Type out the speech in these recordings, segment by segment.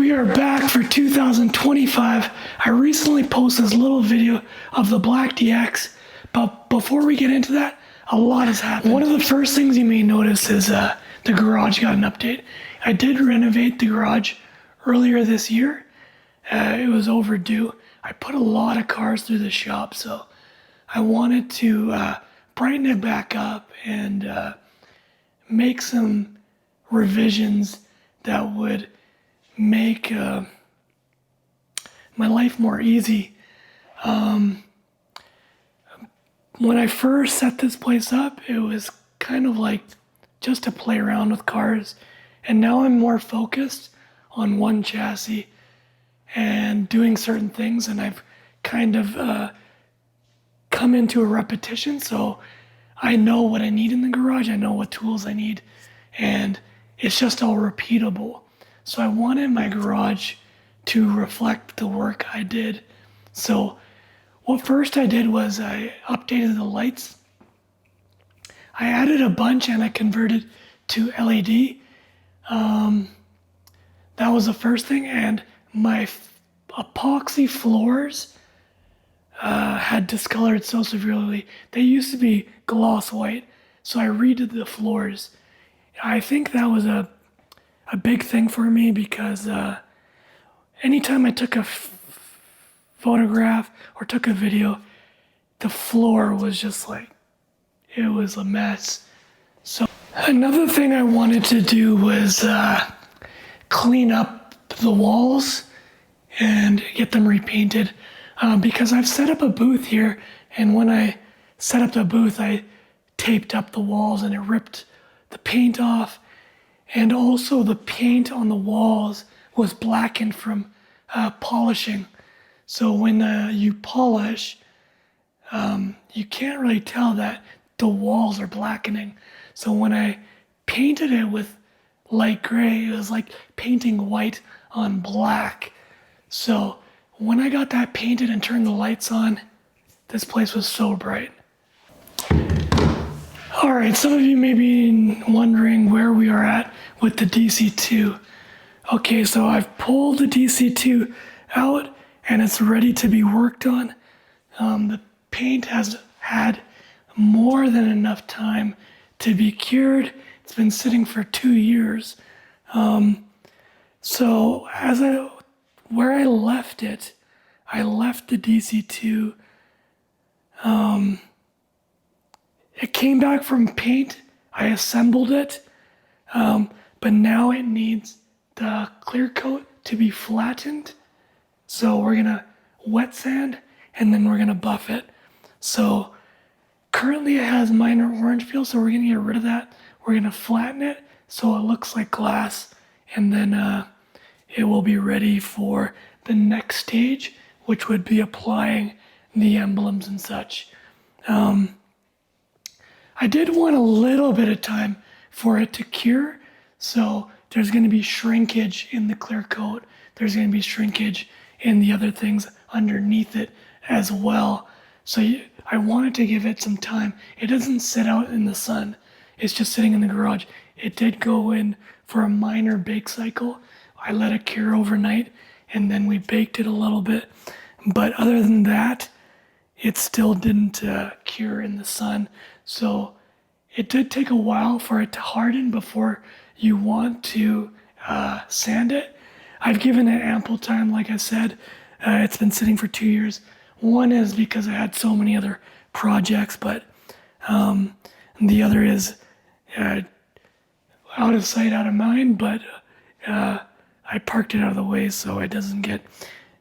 We are back for 2025. I recently posted this little video of the Black DX, but before we get into that, a lot has happened. One of the first things you may notice is the garage got an update. I did renovate the garage earlier this year. It was overdue. I put a lot of cars through the shop, so I wanted to brighten it back up and make some revisions that would make my life more easy. When I first set this place up, it was kind of like just to play around with cars, and now I'm more focused on one chassis and doing certain things, and I've kind of come into a repetition, so I know what I need in the garage, I know what tools I need, and it's just all repeatable. So I wanted my garage to reflect the work I did. So what first I did was I updated the lights. I added a bunch and I converted to LED. That was the first thing, and my epoxy floors had discolored so severely. They used to be gloss white, so I redid the floors. I think that was a big thing for me because anytime I took a photograph or took a video, the floor was just like, it was a mess. So another thing I wanted to do was clean up the walls and get them repainted because I've set up a booth here, and when I set up the booth, I taped up the walls and it ripped the paint off. And also the paint on the walls was blackened from polishing. So when you polish, you can't really tell that the walls are blackening. So when I painted it with light gray, it was like painting white on black. So when I got that painted and turned the lights on, this place was so bright. All right, some of you may be wondering where we are at with the DC2. Okay, so I've pulled the DC2 out and it's ready to be worked on. The paint has had more than enough time to be cured. It's been sitting for 2 years. So where I left it, I left the DC2. It came back from paint. I assembled it, but now it needs the clear coat to be flattened. So we're gonna wet sand and then we're gonna buff it. So currently it has minor orange peel, so we're gonna get rid of that. We're gonna flatten it so it looks like glass, and then it will be ready for the next stage, which would be applying the emblems and such. I did want a little bit of time for it to cure, so there's going to be shrinkage in the clear coat. There's going to be shrinkage in the other things underneath it as well. So I wanted to give it some time. It doesn't sit out in the sun. It's just sitting in the garage. It did go in for a minor bake cycle. I let it cure overnight, and then we baked it a little bit. But other than that, it still didn't cure in the sun. So it did take a while for it to harden before you want to sand it. I've given it ample time, like I said. It's been sitting for 2 years. One is because I had so many other projects, but the other is out of sight, out of mind, but I parked it out of the way so it doesn't get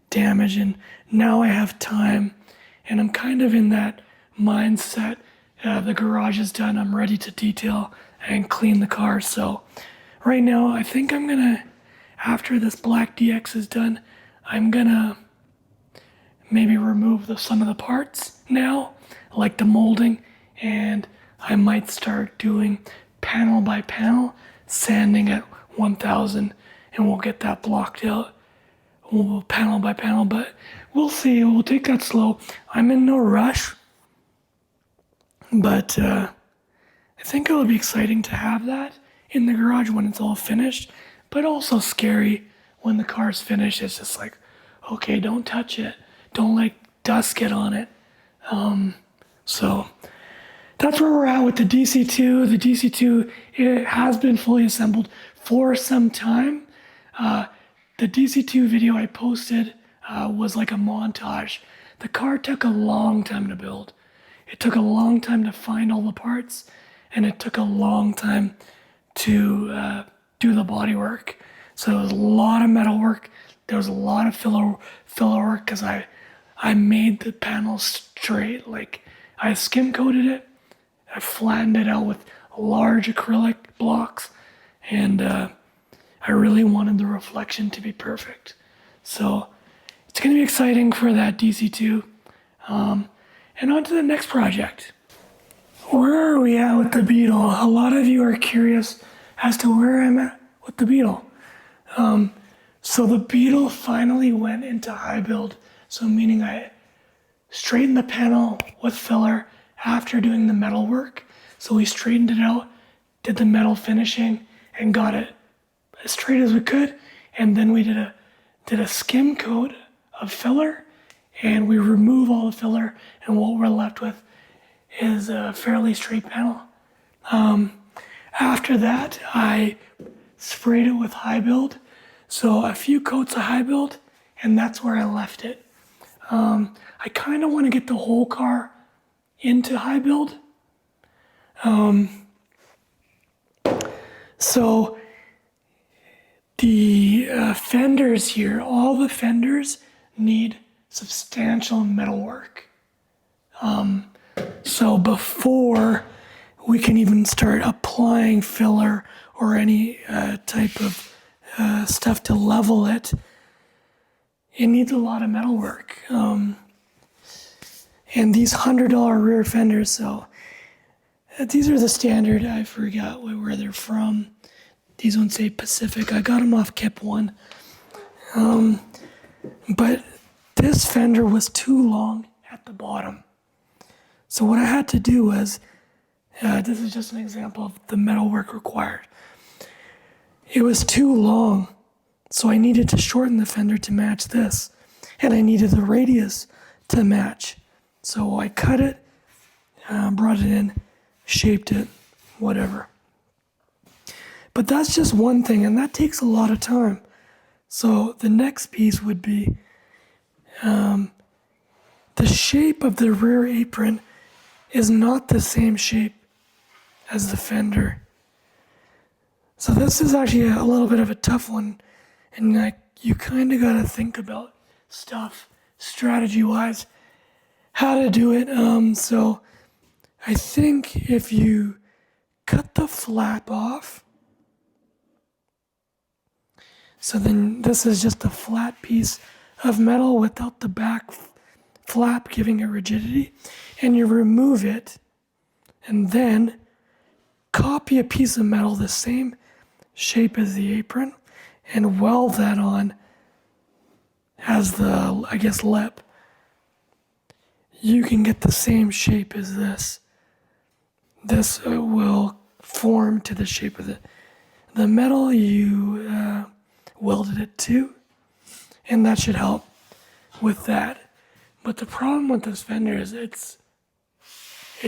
damaged. And now I have time, and I'm kind of in that mindset. The garage is done. I'm ready to detail and clean the car. So right now, I think I'm gonna, after this Black DX is done, I'm gonna maybe remove some of the parts now, like the molding, and I might start doing panel by panel, sanding at 1000, and we'll get that blocked out. We'll panel by panel, but we'll see. We'll take that slow. I'm in no rush. But I think it'll be exciting to have that in the garage when it's all finished, but also scary when the car's finished, it's just like, okay, don't touch it. Don't let dust get on it. So that's where we're at with the DC2. The DC2, it has been fully assembled for some time. The DC2 video I posted was like a montage. The car took a long time to build. It took a long time to find all the parts, and it took a long time to do the body work. So there was a lot of metal work. There was a lot of filler work because I made the panel straight. Like, I skim coated it, I flattened it out with large acrylic blocks, and I really wanted the reflection to be perfect. So it's going to be exciting for that DC2. And on to the next project. Where are we at with the Beetle? A lot of you are curious as to where I'm at with the Beetle. So the Beetle finally went into high build. So meaning I straightened the panel with filler after doing the metal work. So we straightened it out, did the metal finishing, and got it as straight as we could. And then we did a skim coat of filler, and we remove all the filler, and what we're left with is a fairly straight panel. After that, I sprayed it with high build. So a few coats of high build, and that's where I left it. I kind of want to get the whole car into high build. So the fenders here, all the fenders need substantial metal work. So before we can even start applying filler or any type of stuff to level it, it needs a lot of metal work. And these $100 rear fenders, so these are the standard, I forgot where they're from. These ones say Pacific. I got them off Kip One. But this fender was too long at the bottom. So what I had to do was, this is just an example of the metal work required. It was too long, so I needed to shorten the fender to match this. And I needed the radius to match. So I cut it, brought it in, shaped it, whatever. But that's just one thing, and that takes a lot of time. So the next piece would be the shape of the rear apron is not the same shape as the fender. So this is actually a little bit of a tough one, and you kind of got to think about stuff strategy-wise, how to do it. So I think if you cut the flap off, so then this is just a flat piece of metal without the back flap giving it rigidity, and you remove it, and then copy a piece of metal the same shape as the apron and weld that on as the, I guess, lip. You can get the same shape as this. This will form to the shape of the metal you welded it to, and that should help with that. But the problem with this fender is it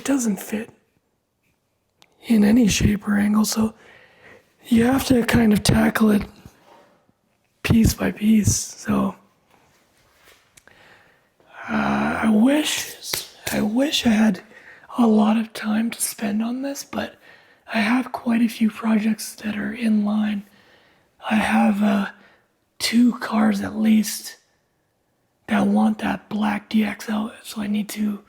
doesn't fit in any shape or angle, so you have to kind of tackle it piece by piece. So I wish I had a lot of time to spend on this, but I have quite a few projects that are in line. I have 2 cars at least that want that black DX out, so I need to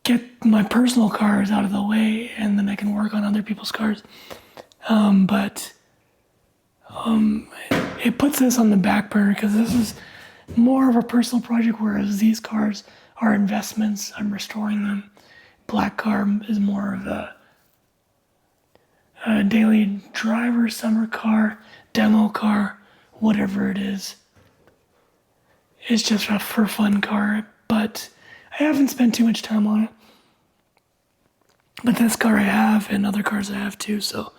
get my personal cars out of the way, and then I can work on other people's cars. But it puts this on the back burner because this is more of a personal project, whereas these cars are investments. I'm restoring them. Black car is more of a daily driver, summer car, demo car, whatever it is. It's just a for fun car, but I haven't spent too much time on it. But this car I have, and other cars I have too, so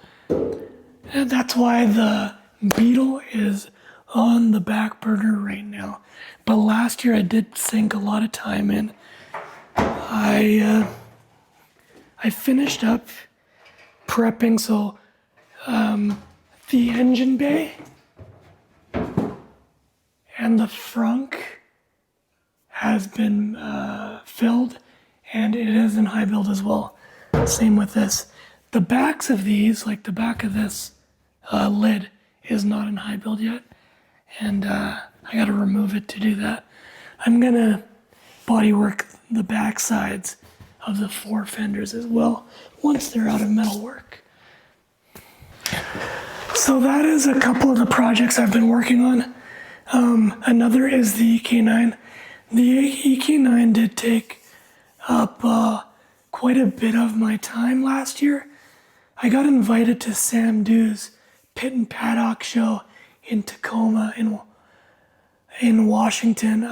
that's why the Beetle is on the back burner right now. But last year I did sink a lot of time in. I finished up prepping, so the engine bay and the frunk has been filled, and it is in high build as well. Same with this. The backs of these, like the back of this lid, is not in high build yet, and I got to remove it to do that. I'm gonna bodywork the back sides of the 4 fenders as well once they're out of metalwork. So that is a couple of the projects I've been working on. Another is the EK9. The EK9 did take up quite a bit of my time last year. I got invited to Sam Dew's Pit and Paddock show in Tacoma in Washington.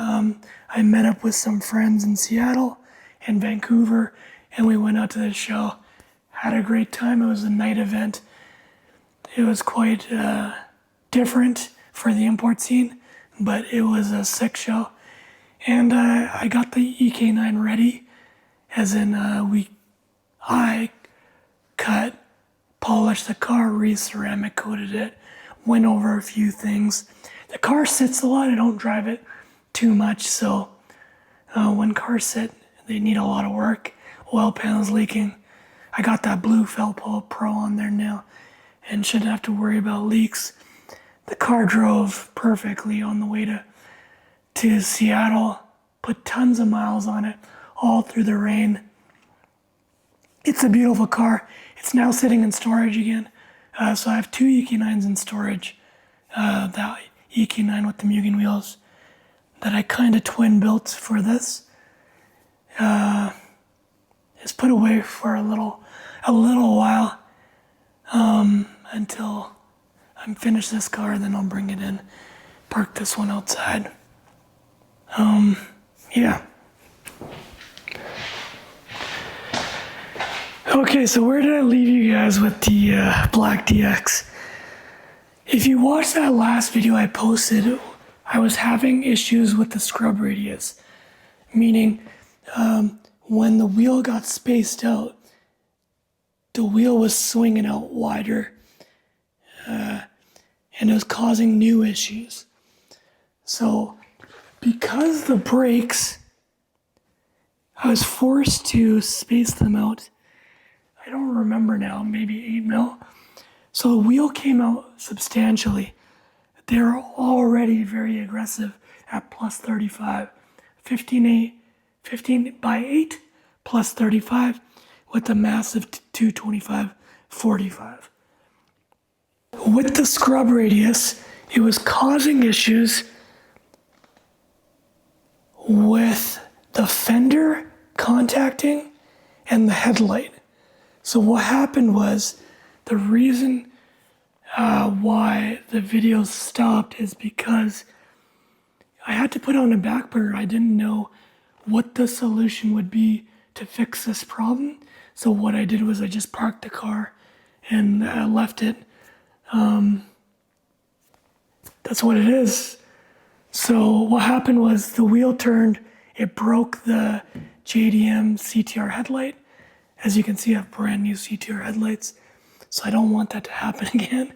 I met up with some friends in Seattle and Vancouver, and we went out to the show. Had a great time. It was a night event. It was quite different for the import scene, but it was a sick show. And I got the EK9 ready, as in I cut, polished the car, re-ceramic coated it, went over a few things. The car sits a lot. I don't drive it too much, so when cars sit, they need a lot of work. Oil panels leaking. I got that blue Felpo Pro on there now and shouldn't have to worry about leaks. The car drove perfectly on the way to Seattle, put tons of miles on it, all through the rain. It's a beautiful car. It's now sitting in storage again. So I have 2 EK9s in storage. That EK9 with the Mugen wheels that I kind of twin built for this is put away for a little while until I'm finished this car, then I'll bring it in, park this one outside. Yeah. Okay, so where did I leave you guys with the Black DX? If you watched that last video I posted, I was having issues with the scrub radius, meaning when the wheel got spaced out, the wheel was swinging out wider, and it was causing new issues. So because the brakes, I was forced to space them out. I don't remember now, maybe 8 mil. So the wheel came out substantially. They're already very aggressive at plus 35. 15 by 8 plus 35 with a massive 225 45. With the scrub radius, it was causing issues with the fender contacting and the headlight. So what happened was, the reason why the video stopped is because I had to put it on a back burner. I didn't know what the solution would be to fix this problem. So what I did was I just parked the car and left it. That's what it is. So what happened was the wheel turned, it broke the JDM CTR headlight. As you can see, I have brand new CTR headlights, so I don't want that to happen again.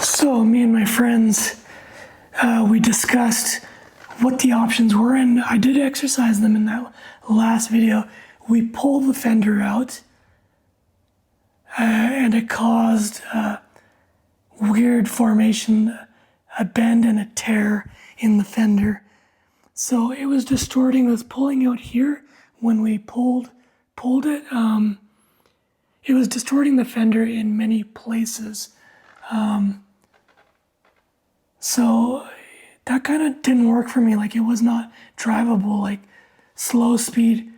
So me and my friends, we discussed what the options were, and I did exercise them in that last video. We pulled the fender out, and it caused weird formation, a bend and a tear in the fender. So it was distorting. It was pulling out here when we pulled it. It was distorting the fender in many places. So that kind of didn't work for me. Like, it was not drivable, like slow speed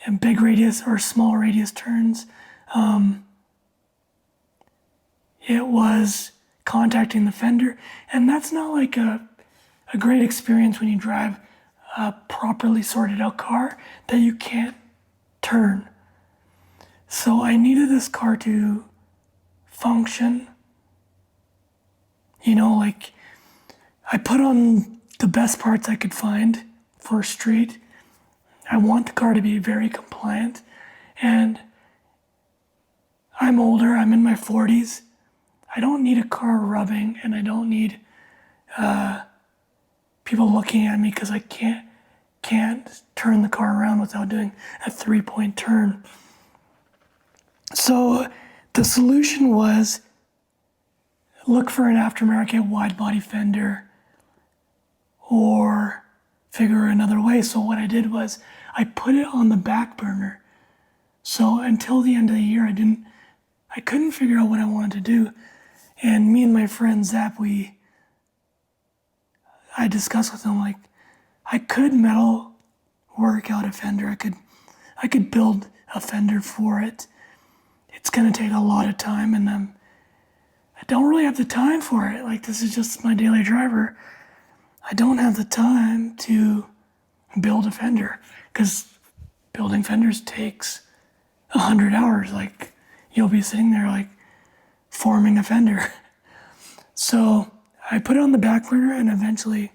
and big radius or small radius turns. It was contacting the fender, and that's not like a great experience when you drive a properly sorted out car that you can't turn. So I needed this car to function Like I put on the best parts I could find for street. I want the car to be very compliant, and I'm older, I'm in my 40s. I don't need a car rubbing, and I don't need people looking at me because I can't turn the car around without doing a 3-point turn. So the solution was look for an aftermarket wide body fender or figure another way. So what I did was I put it on the back burner. So until the end of the year, I couldn't figure out what I wanted to do. And me and my friend Zap, I discussed with him, like, I could metal work out a fender. I could build a fender for it. It's gonna take a lot of time, and I don't really have the time for it. Like, this is just my daily driver. I don't have the time to build a fender because building fenders takes 100 hours. Like, you'll be sitting there like forming a fender. So I put it on the back burner, and eventually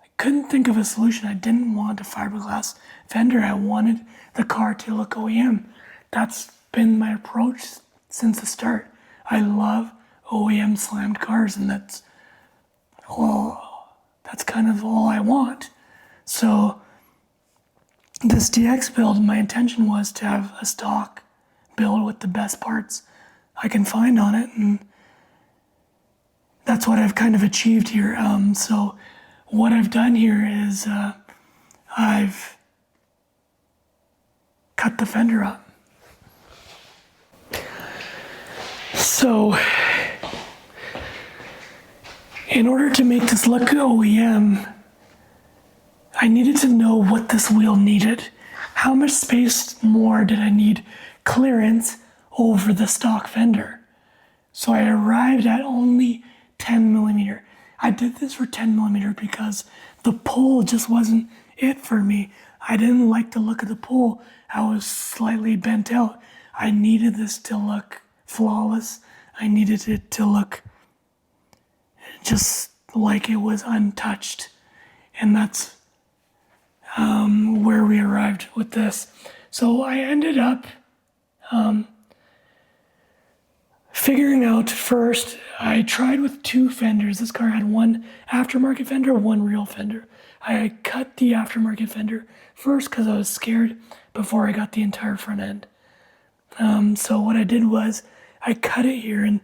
I couldn't think of a solution. I didn't want a fiberglass fender. I wanted the car to look OEM. That's been my approach since the start. I love OEM slammed cars, and that's kind of all I want. So this DX build, my intention was to have a stock build with the best parts I can find on it, and that's what I've kind of achieved here. So what I've done here is I've cut the fender up. So in order to make this look OEM, I needed to know what this wheel needed. How much space more did I need clearance over the stock fender? So I arrived at only 10 millimeter. I did this for 10 millimeter because the pull just wasn't it for me. I didn't like the look of the pull. I was slightly bent out. I needed this to look flawless. I needed it to look just like it was untouched. And that's where we arrived with this. So I ended up figuring out first, I tried with 2 fenders. This car had one aftermarket fender, one real fender. I cut the aftermarket fender first because I was scared before I got the entire front end. So what I did was I cut it here, and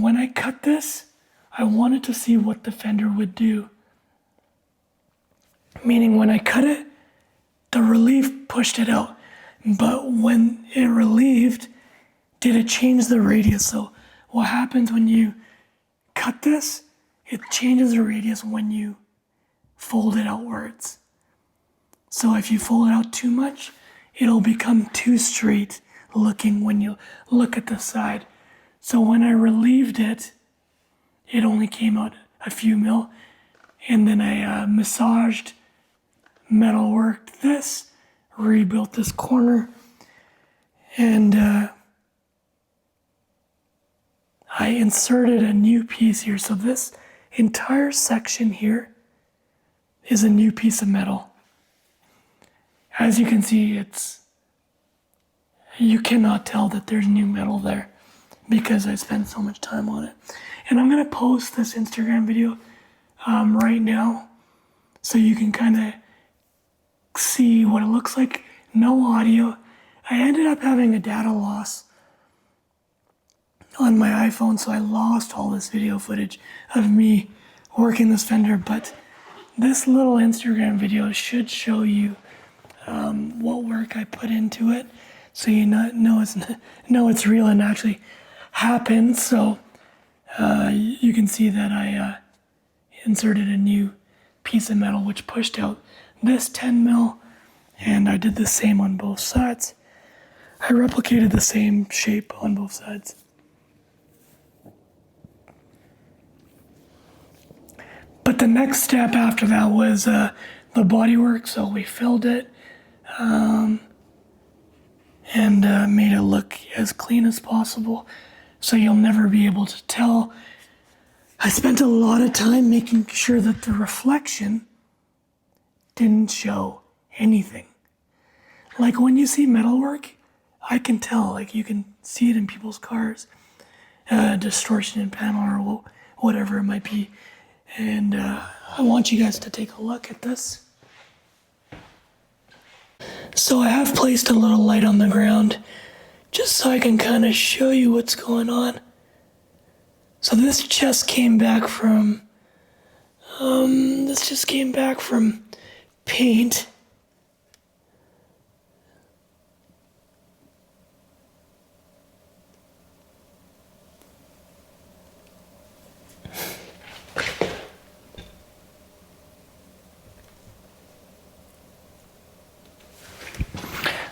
when I cut this, I wanted to see what the fender would do. Meaning when I cut it, the relief pushed it out. But when it relieved, did it change the radius? So what happens when you cut this, it changes the radius when you fold it outwards. So if you fold it out too much, it'll become too straight looking when you look at the side. So when I relieved it, it only came out a few mil, and then I massaged, metal worked this, rebuilt this corner, and I inserted a new piece here. So this entire section here is a new piece of metal. As you can see, you cannot tell that there's new metal there because I spent so much time on it. And I'm gonna post this Instagram video right now so you can kind of see what it looks like. No audio. I ended up having a data loss on my iPhone, so I lost all this video footage of me working this fender, but this little Instagram video should show you what work I put into it, so you know it's real and actually happened. So you can see that I inserted a new piece of metal which pushed out this 10 mil, and I did the same on both sides. I replicated the same shape on both sides. But the next step after that was the bodywork, so we filled it and made it look as clean as possible. so you'll never be able to tell. I spent a lot of time making sure that the reflection didn't show anything. Like when you see metalwork, I can tell, like you can see it in people's cars, distortion in panel or whatever it might be. And I want you guys to take a look at this. So I have placed a little light on the ground just so I can kind of show you what's going on. So this just came back from paint.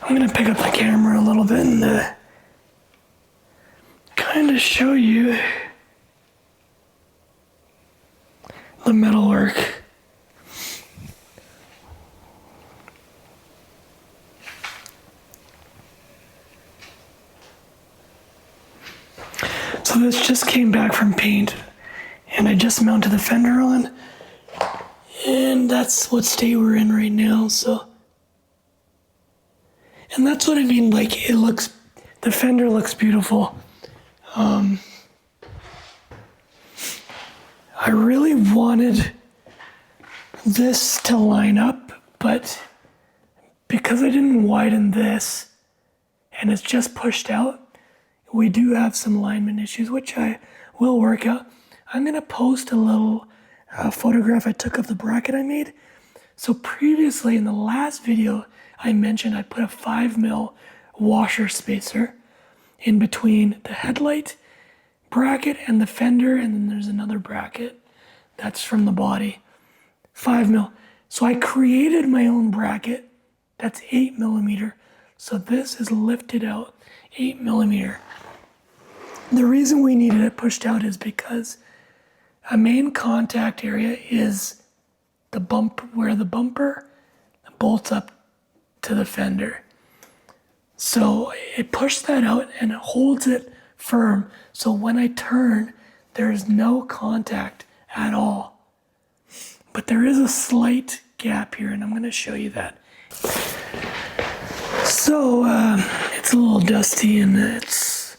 I'm going to pick up the camera a little bit and kind of show you the metalwork. So this just came back from paint and I just mounted the fender on, and that's what state we're in right now. So, and that's what I mean, like the fender looks beautiful. I really wanted this to line up, but because I didn't widen this and it's just pushed out, we do have some alignment issues, which I will work out. I'm going to post a little photograph I took of the bracket I made. So previously in the last video, I mentioned I put a 5mm washer spacer in between the headlight bracket and the fender, and then there's another bracket that's from the body, 5mm. So I created my own bracket that's 8mm. So this is lifted out 8mm. The reason we needed it pushed out is because a main contact area is the bump where the bumper bolts up to the fender. So it pushed that out and it holds it firm. So when I turn, there's no contact at all. But there is a slight gap here, and I'm going to show you that. So it's a little dusty and it's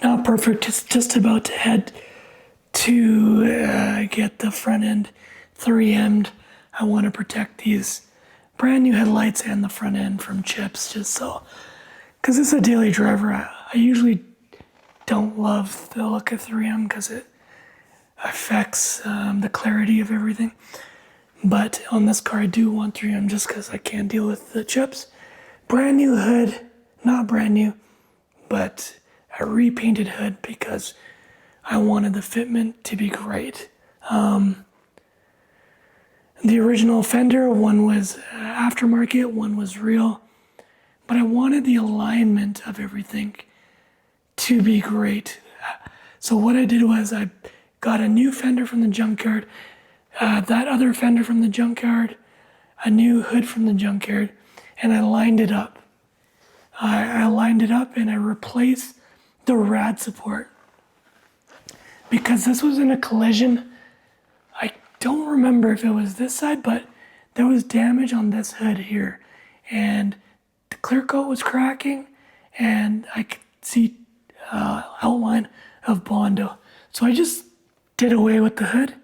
not perfect. It's just about to head to get the front end 3M'd. I want to protect these brand new headlights and the front end from chips, just so, because it's a daily driver. I usually don't love the look of 3M because it affects the clarity of everything. But on this car, I do want 3M just because I can't deal with the chips. Brand new hood, not brand new, but a repainted hood because I wanted the fitment to be great. The original Fender, one was aftermarket, one was real, but I wanted the alignment of everything to be great. So what I did was I got a new fender from the junkyard, that other fender from the junkyard, a new hood from the junkyard, and I lined it up. I lined it up and I replaced the rad support. Because this was in a collision, I don't remember if it was this side, but there was damage on this hood here. And the clear coat was cracking and I could see outline of Bondo. So I just did away with the hood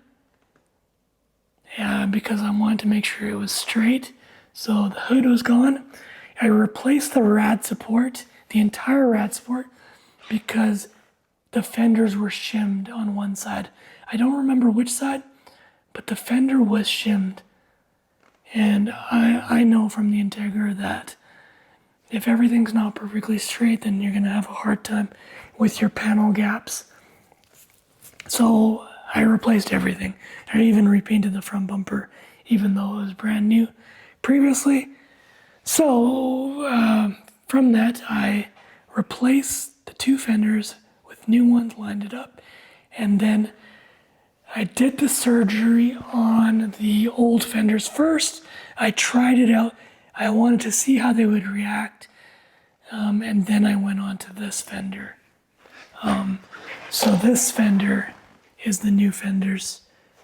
because I wanted to make sure it was straight. So the hood was gone. I replaced the rad support, the entire rad support, because the fenders were shimmed on one side. I don't remember which side, but the fender was shimmed. And I know from the Integra that if everything's not perfectly straight, then you're gonna have a hard time with your panel gaps. So I replaced everything. I even repainted the front bumper, even though it was brand new previously. So from that, I replaced the two fenders with new ones, lined it up, and then I did the surgery on the old fenders first. I tried it out. I wanted to see how they would react, and then I went on to this fender. So this fender is the new fenders,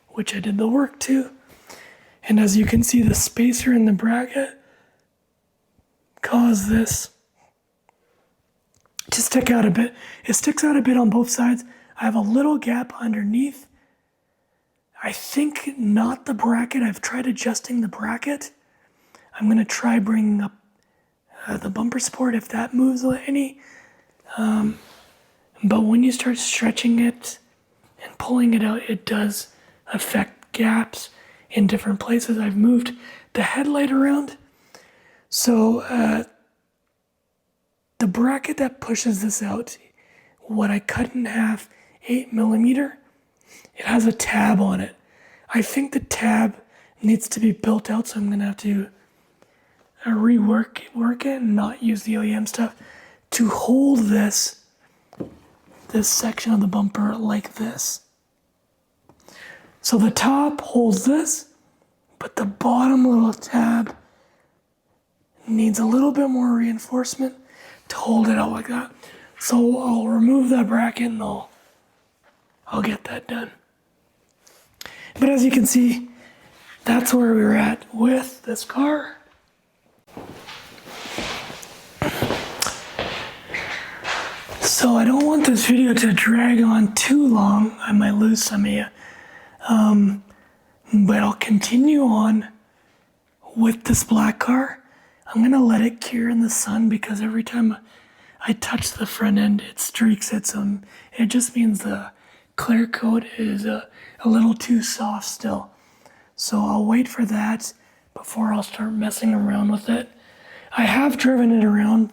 which I did the work to. And as you can see, the spacer in the bracket caused this to stick out a bit. It sticks out a bit on both sides. I have a little gap underneath. I think not the bracket. I've tried adjusting the bracket. I'm gonna try bringing up the bumper support if that moves any. But when you start stretching it and pulling it out, it does affect gaps in different places. I've moved the headlight around. So the bracket that pushes this out, what I cut in half, 8mm, it has a tab on it. I think the tab needs to be built out, so I'm gonna have to rework it and not use the OEM stuff to hold this section of the bumper like this. So the top holds this, but the bottom little tab needs a little bit more reinforcement to hold it out like that. So I'll remove that bracket and I'll get that done. But as you can see, that's where we're at with this car. So I don't want this video to drag on too long. I might lose some of you. But I'll continue on with this black car. I'm gonna let it cure in the sun because every time I touch the front end, it streaks it. So it just means the clear coat is a little too soft still. So I'll wait for that before I'll start messing around with it. I have driven it around.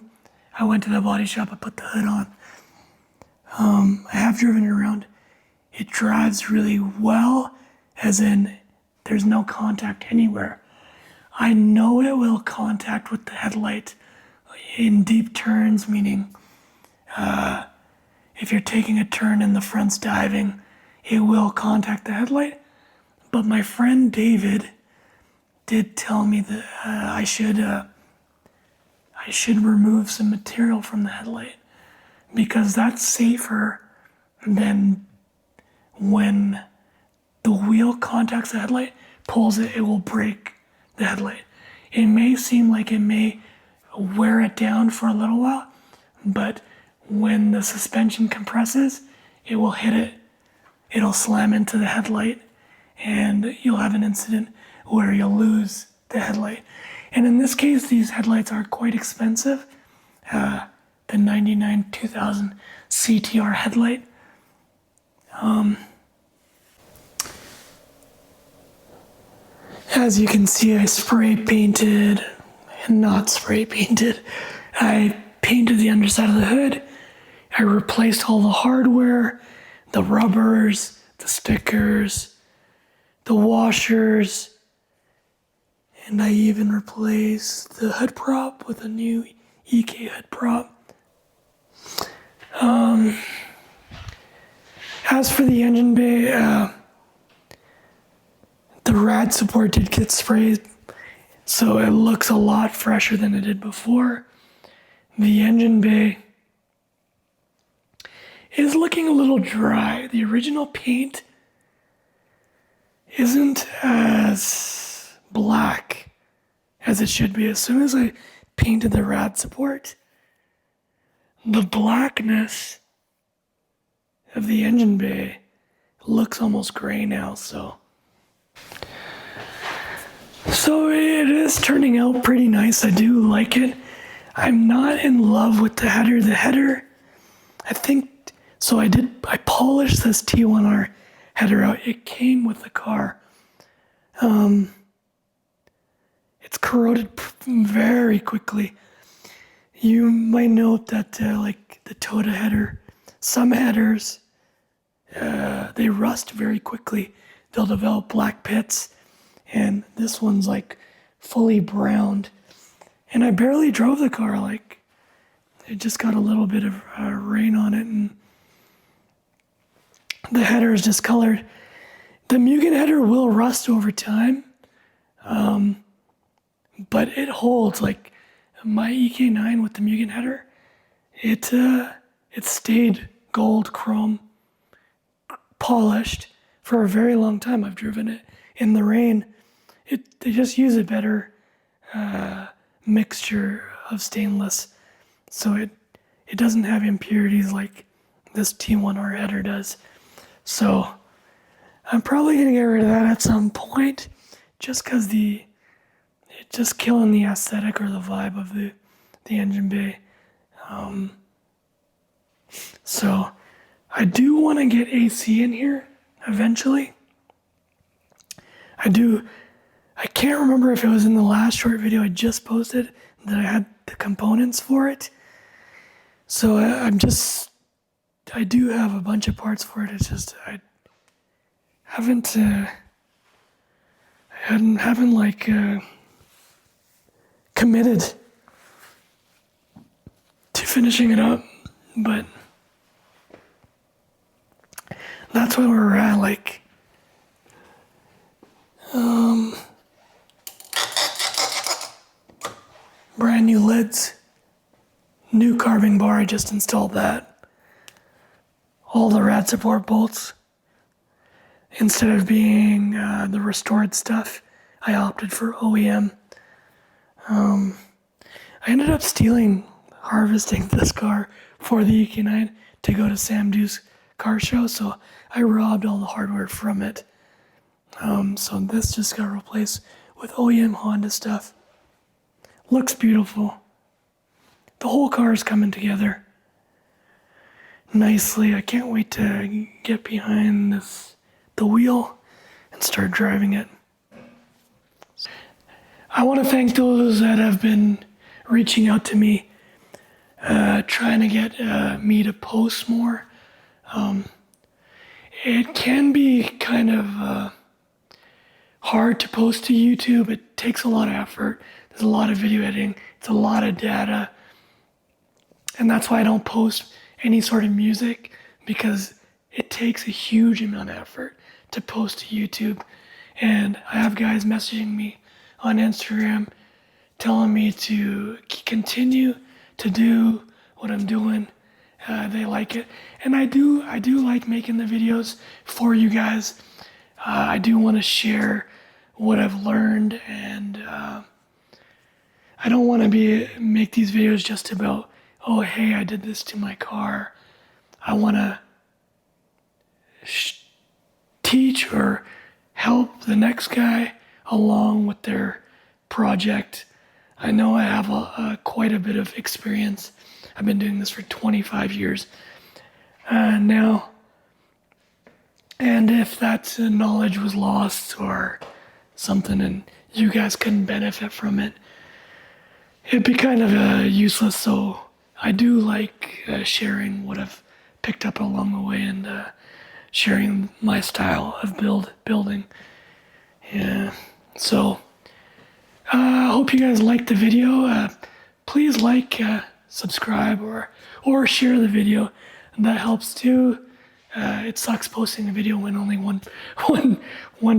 I went to the body shop, I put the hood on. I have driven it around. It drives really well, as in there's no contact anywhere. I know it will contact with the headlight in deep turns, meaning if you're taking a turn and the front's diving, it will contact the headlight. But my friend David did tell me that I should remove some material from the headlight because that's safer than when the wheel contacts the headlight, pulls it, it will break the headlight. It may seem like it may wear it down for a little while, but when the suspension compresses, it will hit it, it'll slam into the headlight, and you'll have an incident where you'll lose the headlight. And in this case, these headlights are quite expensive. The 99 2000 CTR headlight. As you can see, I spray painted and not spray painted. I painted the underside of the hood. I replaced all the hardware, the rubbers, the stickers, the washers, and I even replaced the hood prop with a new EK hood prop. As for the engine bay, the rad support did get sprayed, so it looks a lot fresher than it did before. The engine bay is looking a little dry. The original paint isn't as black as it should be. As soon as I painted the rad support, the blackness of the engine bay looks almost gray now, so it is turning out pretty nice. I do like it. I'm not in love with the header. The header, I think, so I polished this T1R header out. It came with the car. It's corroded very quickly. You might note that like the Toyota header, some headers, they rust very quickly. They'll develop black pits, and this one's like fully browned. And I barely drove the car, like it just got a little bit of rain on it, and the header is discolored. The Mugen header will rust over time, but it holds. Like my EK9 with the Mugen header, it stayed gold chrome polished for a very long time. I've driven it in the rain. They just use a better mixture of stainless, so it doesn't have impurities like this T1R header does. So I'm probably gonna get rid of that at some point, just because it's just killing the aesthetic or the vibe of the engine bay. So I do want to get AC in here eventually. I can't remember if it was in the last short video I just posted that I had the components for it. So I do have a bunch of parts for it. It's just I haven't committed to finishing it up, but that's where we're at. Like, brand new lids, new carving bar. I just installed that. All the rad support bolts. Instead of being the restored stuff, I opted for OEM. I ended up harvesting this car for the EQ9 to go to Sam Dew's car show, so I robbed all the hardware from it. So this just got replaced with OEM Honda stuff. Looks beautiful. The whole car is coming together nicely. I can't wait to get behind the wheel and start driving it. I want to thank those that have been reaching out to me, trying to get me to post more. It can be kind of hard to post to YouTube. It takes a lot of effort. There's a lot of video editing. It's a lot of data. And that's why I don't post any sort of music, because it takes a huge amount of effort to post to YouTube. And I have guys messaging me on Instagram telling me to continue to do what I'm doing. They like it. And I do like making the videos for you guys. I do want to share what I've learned, and I don't want to make these videos just about, oh, hey, I did this to my car. I want to teach or help the next guy along with their project. I know I have quite a bit of experience. I've been doing this for 25 years now. And if that knowledge was lost or something and you guys couldn't benefit from it, it'd be kind of useless. So I do like sharing what I've picked up along the way and sharing my style of building. Yeah. So I hope you guys liked the video. Please like, subscribe, or share the video. That helps too. It sucks posting a video when only one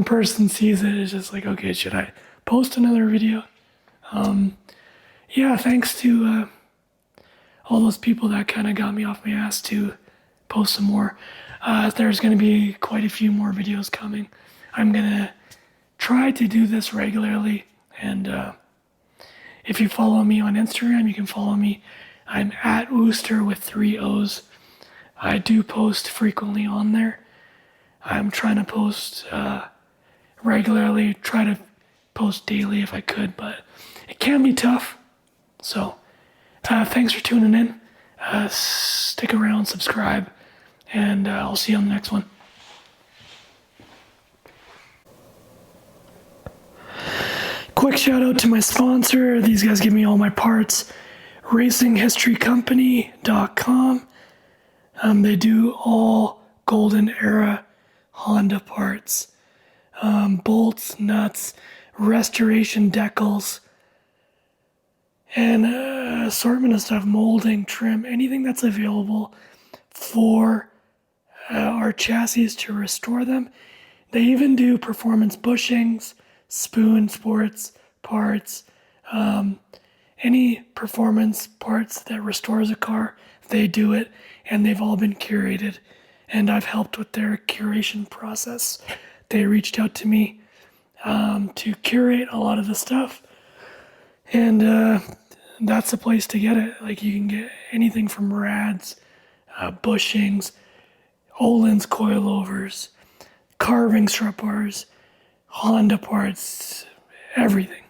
person sees it. It's just like, okay, should I post another video? Yeah, thanks to all those people that kind of got me off my ass to post some more. There's going to be quite a few more videos coming. I'm going to try to do this regularly, and if you follow me on Instagram, you can follow me. I'm at Wooster with 3 O's. I do post frequently on there. I'm trying to post regularly, try to post daily if I could, but it can be tough. So thanks for tuning in. Stick around, subscribe, and I'll see you on the next one. Quick shout out to my sponsor. These guys give me all my parts. RacingHistoryCompany.com. They do all golden era Honda parts. Bolts, nuts, restoration decals, and assortment of stuff, molding, trim, anything that's available for our chassis to restore them. They even do performance bushings, spoon sports parts, any performance parts that restores a car, they do it, and they've all been curated and I've helped with their curation process. They reached out to me to curate a lot of the stuff, and that's the place to get it. Like, you can get anything from rads, bushings, Olin's coilovers, carving strut bars, Honda parts, everything.